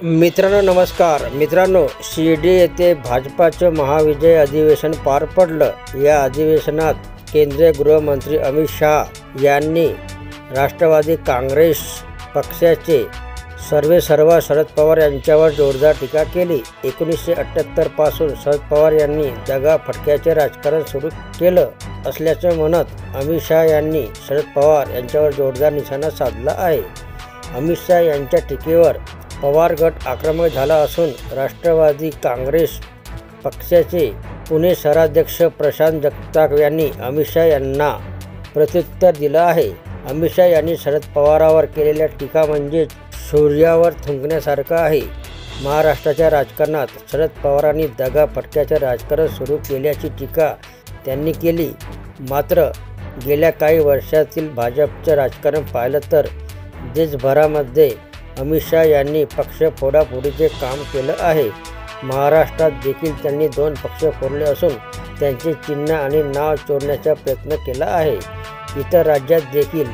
मित्रांनो नमस्कार मित्रांनो, शिर्डी येथे भाजपाचं महाविजय अधिवेशन पार पडलं। या अधिवेशनात केंद्रीय गृहमंत्री अमित शाह यांनी राष्ट्रवादी काँग्रेस पक्षाचे सर्वेसर्वा शरद पवार यांच्यावर जोरदार टीका केली। 1978 पासून शरद पवार यांनी दगा-फटक्याचे राजकारण सुरू केलं असल्याचं म्हणत अमित शाह यांनी शरद पवार यांच्यावर जोरदार निशाणा साधला आहे। अमित शाह यांच्या टीकेवर पवार गट आक्रमक झाला असून राष्ट्रवादी काँग्रेस पक्षाचे पुणे शहराध्यक्ष प्रशांत जगताप यांनी अमित शाह यांना प्रत्युत्तर दिलं आहे। अमित शाह यांनी शरद पवारांवर केलेल्या टीका म्हणजे सूर्यावर थुंकण्यासारखं आहे। महाराष्ट्राच्या राजकारणात शरद पवारांनी दगा-फटक्याचे राजकारण सुरू केल्याची टीका त्यांनी केली। मात्र गेल्या काही वर्षातील भाजपचं राजकारण पाहिलं तर देशभरामध्ये अमित शाह यांनी पक्ष फोडाफोडीचे काम केलं आहे। महाराष्ट्रात देखील त्यांनी 2 पक्ष फोडले असून त्यांचे चिन्ह आणि नाव चोरण्याचा प्रयत्न केला आहे। इतर राज्यात देखील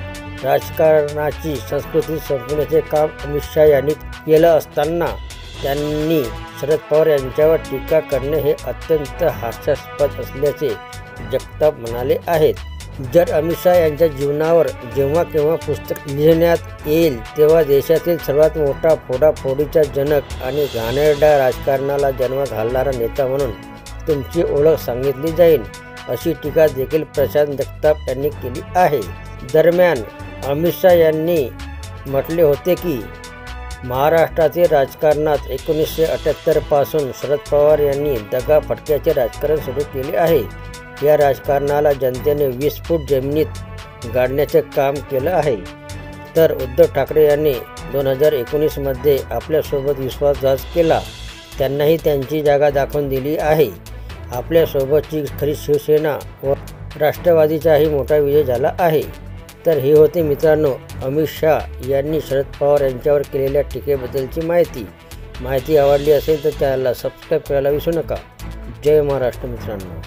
राजकारणाची संस्कृती संपवण्याचे काम अमित शाह यांनी केलं असताना त्यांनी शरद पवार यांच्यावर टीका करणे हे अत्यंत हास्यास्पद असल्याचे जगताप म्हणाले आहेत। जर अमित शाह यांच्या जीवनावर जेव्हा केव्हा पुस्तक लिहिण्यात येईल तेव्हा देशातील सर्वात मोठा फोडाफोडीचा जनक आणि घाणेरड्या राजकारणाला जन्म घालणारा नेता म्हणून तुमची ओळख सांगितली जाईल, अशी टीका देखील प्रशांत जगताप यांनी केली आहे। दरम्यान अमित शाह यांनी म्हटले होते की महाराष्ट्रातील राजकारणात 1978 पासून शरद पवार यांनी दगा-फटक्याचे राजकारण सुरू केले आहे। या राजकारणाला जनतेने 20 फूट जमिनीत गाडण्याचे काम केलं आहे। तर उद्धव ठाकरे यांनी 2019 मध्ये आपल्यासोबत विश्वासघात केला, त्यांनाही त्यांची जागा दाखवून दिली आहे। आपल्यासोबतची खरी शिवसेना व राष्ट्रवादीचाही मोठा विजय झाला आहे। तर हे होते मित्रांनो अमित शाह यांनी शरद पवार यांच्यावर केलेल्या टीकेबद्दलची माहिती आवडली असेल तर चॅनलला सबस्क्राईब करायला विसरू नका। जय महाराष्ट्र मित्रांनो।